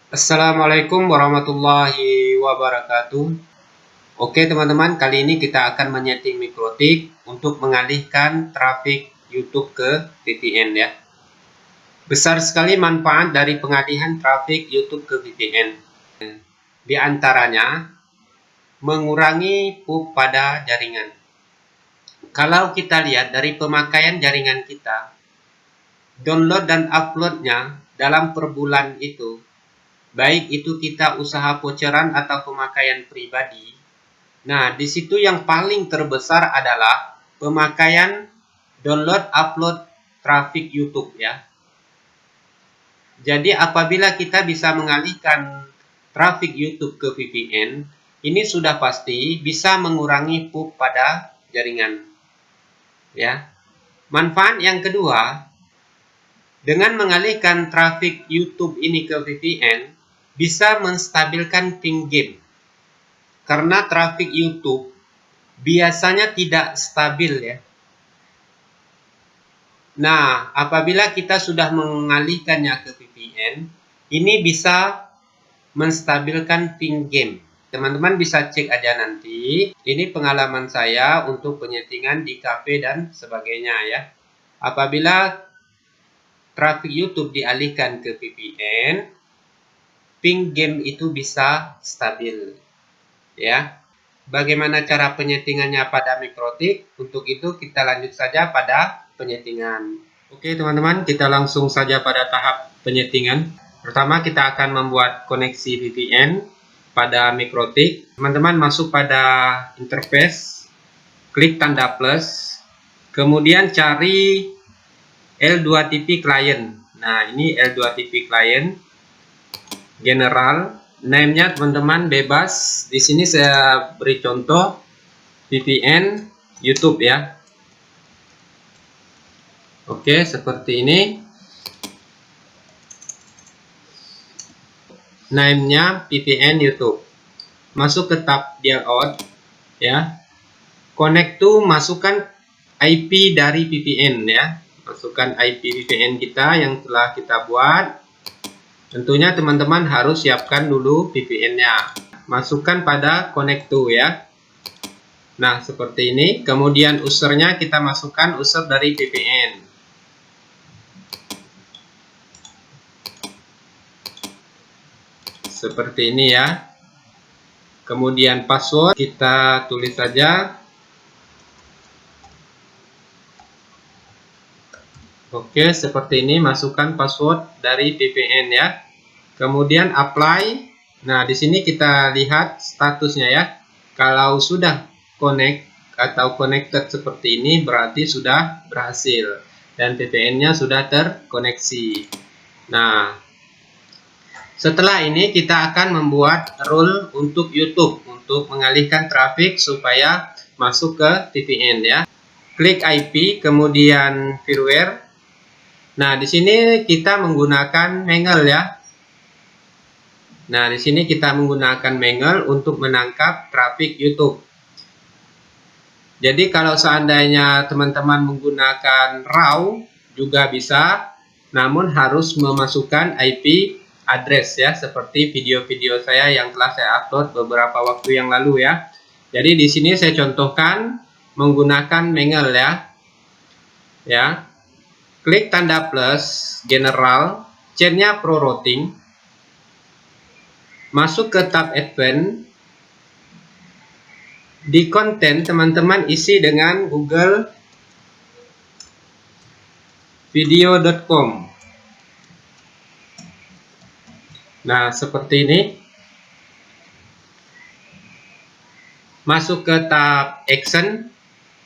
Assalamualaikum warahmatullahi wabarakatuh. Oke teman-teman, kali ini kita akan menyeting mikrotik untuk mengalihkan trafik YouTube ke VPN ya. Besar sekali manfaat dari pengalihan trafik YouTube ke VPN. Di antaranya, mengurangi PUB pada jaringan. Kalau kita lihat dari pemakaian jaringan kita, download dan uploadnya dalam per bulan itu, baik itu kita usaha voucheran atau pemakaian pribadi. Nah, di situ yang paling terbesar adalah pemakaian download upload trafik YouTube ya. Jadi apabila kita bisa mengalihkan trafik YouTube ke VPN, ini sudah pasti bisa mengurangi PUB pada jaringan. Ya. Manfaat yang kedua, dengan mengalihkan trafik YouTube ini ke VPN, bisa menstabilkan ping game. Karena trafik YouTube biasanya tidak stabil ya. Nah, apabila kita sudah mengalihkannya ke VPN, ini bisa menstabilkan ping game. Teman-teman bisa cek aja nanti. Ini pengalaman saya untuk penyetingan di cafe dan sebagainya ya. Apabila trafik YouTube dialihkan ke VPN, ping game itu bisa stabil ya. Bagaimana cara penyetingannya pada mikrotik? Untuk itu kita lanjut saja pada penyetingan. Oke teman-teman, kita langsung saja pada tahap penyetingan. Pertama kita akan membuat koneksi VPN pada mikrotik. Teman-teman masuk pada interface, klik tanda plus, kemudian cari L2TP client. Nah, ini L2TP client. General, name-nya teman-teman bebas. Di sini saya beri contoh VPN YouTube ya. Oke, seperti ini. Name-nya VPN YouTube. Masuk ke tab dialog ya. Connect to, masukkan IP dari VPN ya. Masukkan IP VPN kita yang telah kita buat. Tentunya teman-teman harus siapkan dulu VPN-nya. Masukkan pada connect to ya. Nah, seperti ini. Kemudian usernya kita masukkan user dari VPN. Seperti ini ya. Kemudian password kita tulis saja. Oke, seperti ini, masukkan password dari VPN ya. Kemudian apply. Nah, di sini kita lihat statusnya ya. Kalau sudah connect atau connected seperti ini, berarti sudah berhasil dan VPN-nya sudah terkoneksi. Nah, setelah ini kita akan membuat rule untuk YouTube untuk mengalihkan trafik supaya masuk ke VPN ya. Klik IP, kemudian firmware. Nah, di sini kita menggunakan Mangle ya. Nah, di sini kita menggunakan Mangle untuk menangkap trafik YouTube. Jadi kalau seandainya teman-teman menggunakan RAW juga bisa, namun harus memasukkan IP address ya, seperti video-video saya yang telah saya upload beberapa waktu yang lalu ya. Jadi di sini saya contohkan menggunakan Mangle ya. Ya. Klik tanda plus, general, chain-nya pro routing. Masuk ke tab advanced. Di konten teman-teman isi dengan Google video.com. Nah, seperti ini. Masuk ke tab action.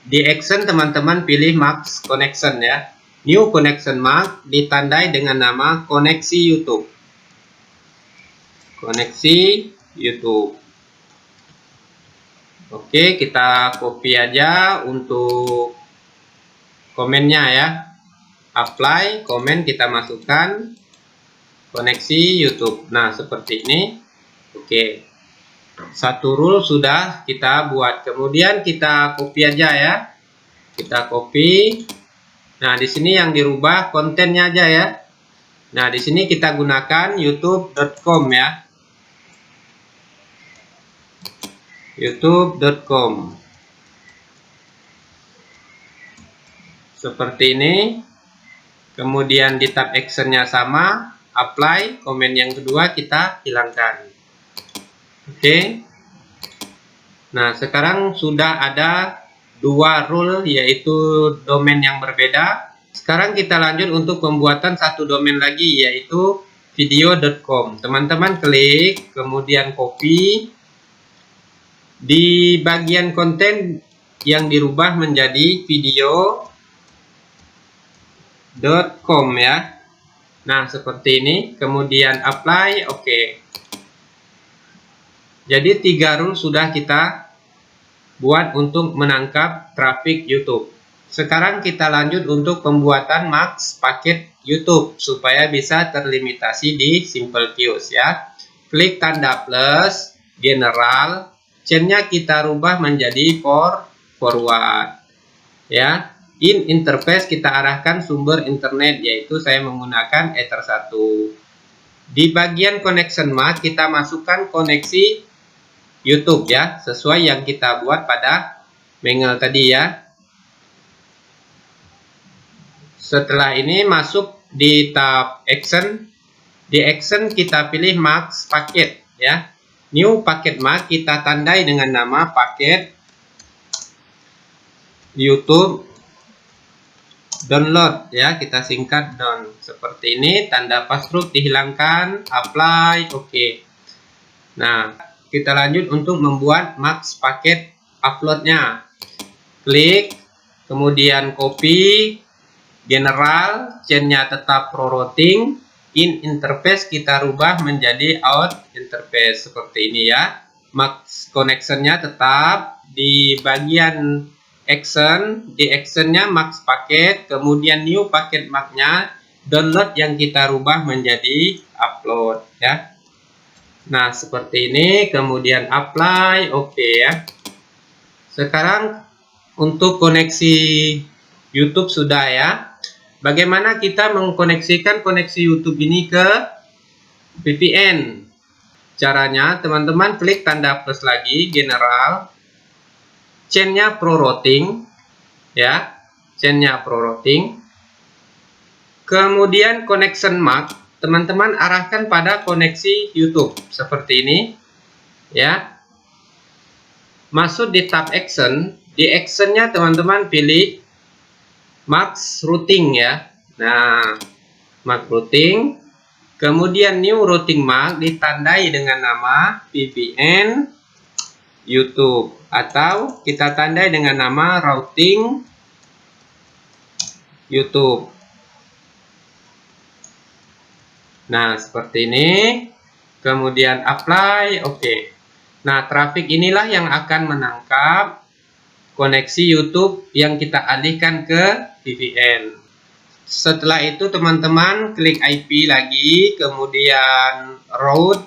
Di action teman-teman pilih Max Connection ya. New Connection Mark ditandai dengan nama koneksi YouTube. Koneksi YouTube. Oke, kita copy aja untuk komennya ya. Apply, komen kita masukkan koneksi YouTube. Nah, seperti ini. Oke. Satu rule sudah kita buat. Kemudian kita copy aja ya. Kita copy. Nah, di sini yang dirubah kontennya aja ya. Nah, di sini kita gunakan youtube.com ya. youtube.com. Seperti ini. Kemudian di tab actionnya sama, apply, komen yang kedua kita hilangkan. Oke. Nah, sekarang sudah ada dua rule, yaitu domain yang berbeda. Sekarang kita lanjut untuk pembuatan satu domain lagi, yaitu video.com. Teman-teman klik, kemudian copy. Di bagian konten yang dirubah menjadi video.com ya. Nah, seperti ini. Kemudian apply, oke. Jadi 3 rule sudah kita buat untuk menangkap traffic YouTube. Sekarang kita lanjut untuk pembuatan max paket YouTube supaya bisa terlimitasi di Simple Queues ya. Klik tanda plus, general, chain-nya kita rubah menjadi forward ya. In interface kita arahkan sumber internet, yaitu saya menggunakan Ether 1. Di bagian connection map kita masukkan koneksi YouTube ya, sesuai yang kita buat pada manual tadi ya. Setelah ini masuk di tab action. Di action kita pilih max paket ya. New paket max kita tandai dengan nama paket YouTube download ya, kita singkat down. Seperti ini, tanda password dihilangkan, apply, oke. Nah, kita lanjut untuk membuat max paket uploadnya. Klik, kemudian copy, general, chain-nya tetap pro routing, in interface kita rubah menjadi out interface seperti ini ya. Max connection-nya tetap di bagian action, di action-nya max paket, kemudian new paket max-nya download yang kita rubah menjadi upload ya. Nah, seperti ini, kemudian apply, oke ya. Sekarang untuk koneksi YouTube sudah ya. Bagaimana kita mengkoneksikan koneksi YouTube ini ke VPN? Caranya, teman-teman klik tanda plus lagi, general, chain-nya pro routing ya, chain-nya pro routing. Kemudian connection map, teman-teman arahkan pada koneksi YouTube seperti ini ya. Masuk di tab action, di action-nya teman-teman pilih max routing ya. Nah, max routing, kemudian new routing map ditandai dengan nama VPN YouTube atau kita tandai dengan nama routing YouTube. Nah, seperti ini. Kemudian apply, oke. Nah, traffic inilah yang akan menangkap koneksi YouTube yang kita alihkan ke VPN. Setelah itu teman-teman klik IP lagi, kemudian route.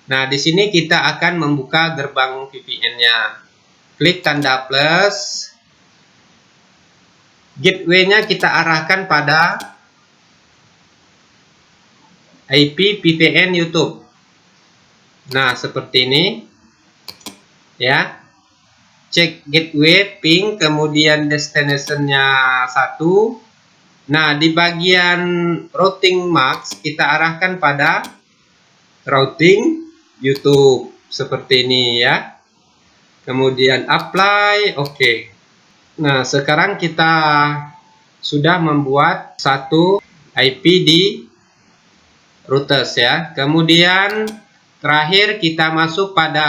Nah, di sini kita akan membuka gerbang VPN-nya. Klik tanda plus. Gateway-nya kita arahkan pada IP VPN YouTube. Nah, seperti ini ya. Cek gateway ping, kemudian destination-nya 1. Nah, di bagian routing max kita arahkan pada routing YouTube seperti ini ya. Kemudian apply, oke. Nah, sekarang kita sudah membuat satu IP di routers ya. Kemudian terakhir kita masuk pada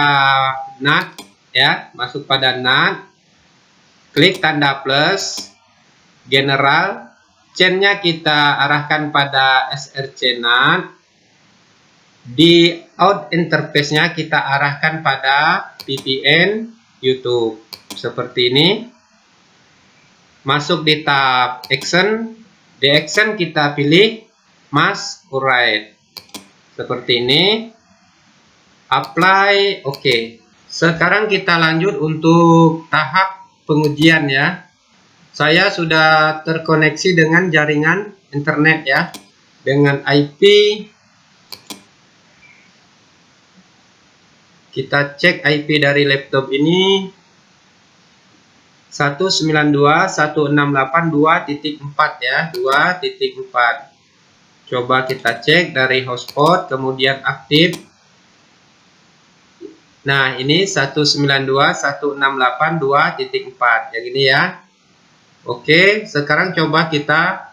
NAT ya, masuk pada NAT. Klik tanda plus, general, chain-nya kita arahkan pada SRC NAT. Di out interface-nya kita arahkan pada VPN YouTube seperti ini. Masuk di tab action, di action kita pilih mask right seperti ini, apply, oke. Sekarang kita lanjut untuk tahap pengujian ya. Saya sudah terkoneksi dengan jaringan internet ya. dengan IP. Kita cek IP dari laptop ini 192.168.2.4 ya, 2.4. Coba kita cek dari hotspot, kemudian aktif. Nah, ini 192.168.2.4 yang ini ya. Oke, sekarang kita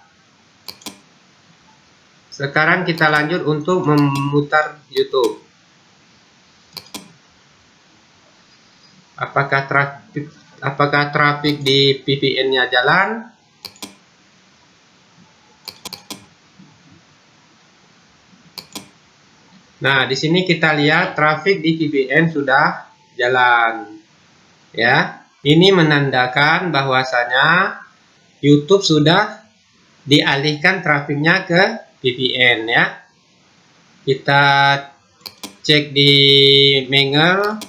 lanjut untuk memutar YouTube. Apakah trafik di VPN-nya jalan? Nah, di sini kita lihat trafik di VPN sudah jalan. Ya, ini menandakan bahwasanya YouTube sudah dialihkan trafiknya ke VPN ya. Kita cek di Mangel.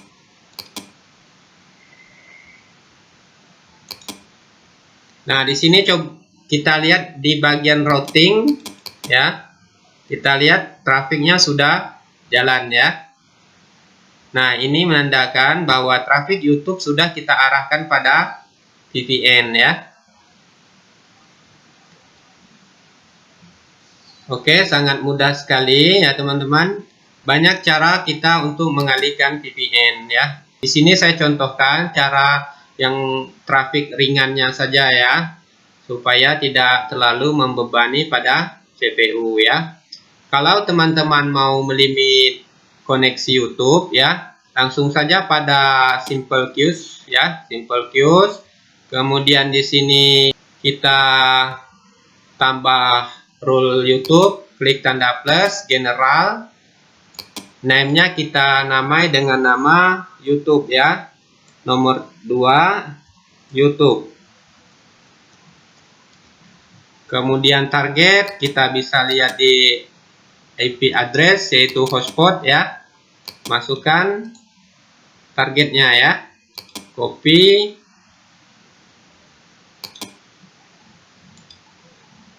Nah, di sini coba kita lihat di bagian routing ya. Kita lihat trafiknya sudah jalan ya. Nah, ini menandakan bahwa trafik YouTube sudah kita arahkan pada VPN ya. Oke, sangat mudah sekali ya teman-teman. Banyak cara kita untuk mengalihkan VPN ya. Di sini saya contohkan cara yang trafik ringannya saja ya, supaya tidak terlalu membebani pada CPU ya. Kalau teman-teman mau melimit koneksi YouTube ya, langsung saja pada Simple Queues ya, Simple Queues. Kemudian di sini kita tambah rule YouTube, klik tanda plus, general. Name-nya kita namai dengan nama YouTube ya. Nomor 2 YouTube. Kemudian target kita bisa lihat di IP address yaitu hotspot ya. Masukkan targetnya ya. Copy.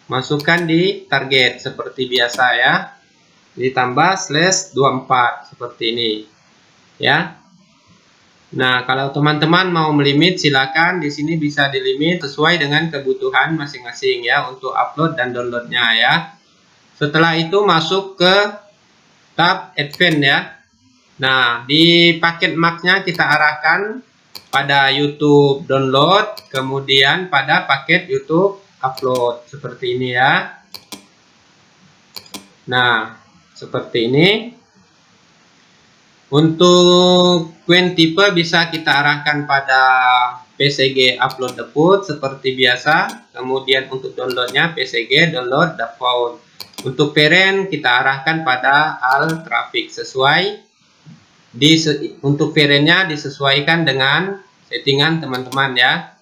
Masukkan di target seperti biasa ya. Ditambah /24 seperti ini ya. Nah, kalau teman-teman mau melimit silakan, di sini bisa dilimit sesuai dengan kebutuhan masing-masing ya untuk upload dan downloadnya ya. Setelah itu masuk ke tab Advanced ya. Nah, di paket Mac-nya kita arahkan pada YouTube download, kemudian pada paket YouTube upload seperti ini ya. Nah, seperti ini. Untuk Quen tipe bisa kita arahkan pada PCG upload the file seperti biasa. Kemudian untuk downloadnya PCG download the file. Untuk parent kita arahkan pada all traffic sesuai. Untuk parentnya disesuaikan dengan settingan teman-teman ya.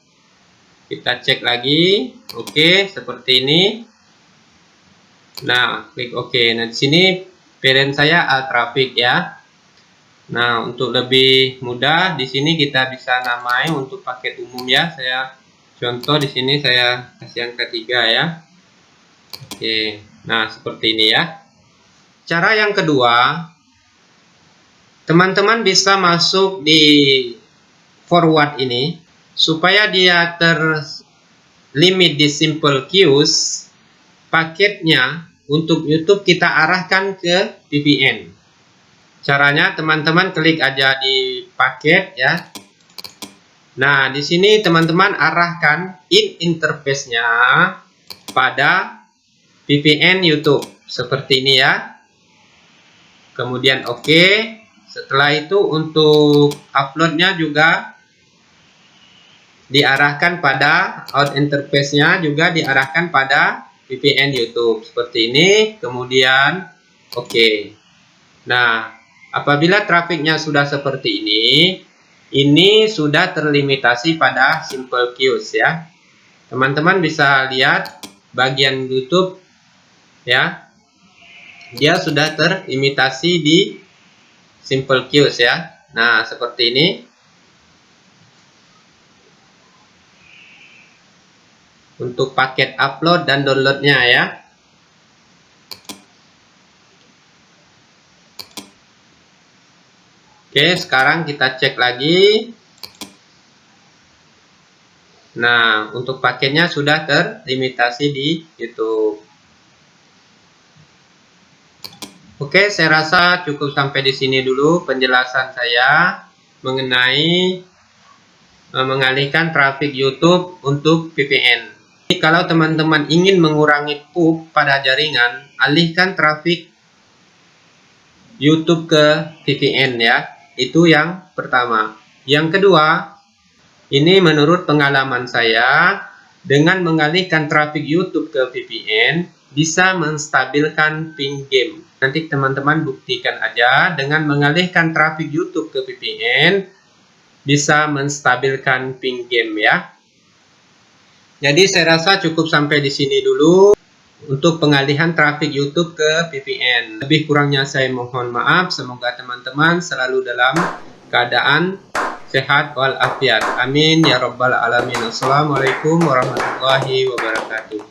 Kita cek lagi. Oke, seperti ini. Nah, klik OK. Nah, di sini parent saya all traffic ya. Nah, untuk lebih mudah di sini kita bisa namai untuk paket umum ya. Saya contoh di sini saya kasih yang ketiga ya. Oke. Nah, seperti ini ya. Cara yang kedua, teman-teman bisa masuk di forward ini supaya dia terlimit di Simple Queues. Paketnya untuk YouTube kita arahkan ke VPN. Caranya teman-teman klik aja di paket ya. Nah, di sini teman-teman arahkan interface-nya pada VPN YouTube seperti ini ya. Kemudian oke. Setelah itu untuk uploadnya juga diarahkan pada out interface-nya juga diarahkan pada VPN YouTube seperti ini. Kemudian oke. Nah, apabila trafiknya sudah seperti ini sudah terlimitasi pada Simple Queues ya. Teman-teman bisa lihat bagian YouTube ya. Dia sudah terlimitasi di Simple Queues ya. Nah, seperti ini. Untuk paket upload dan downloadnya ya. Oke, sekarang kita cek lagi. Nah, untuk paketnya sudah terlimitasi di YouTube. Oke, saya rasa cukup sampai di sini dulu penjelasan saya mengenai mengalihkan trafik YouTube untuk VPN. Kalau teman-teman ingin mengurangi PUB pada jaringan, alihkan trafik YouTube ke VPN ya. Itu yang pertama. Yang kedua, ini menurut pengalaman saya, dengan mengalihkan trafik YouTube ke VPN, bisa menstabilkan ping game. Nanti teman-teman buktikan aja, dengan mengalihkan trafik YouTube ke VPN, bisa menstabilkan ping game ya. Jadi saya rasa cukup sampai di sini dulu untuk pengalihan trafik YouTube ke VPN. Lebih kurangnya saya mohon maaf. Semoga teman-teman selalu dalam keadaan sehat walafiat. Amin ya rabbal alamin. Assalamualaikum warahmatullahi wabarakatuh.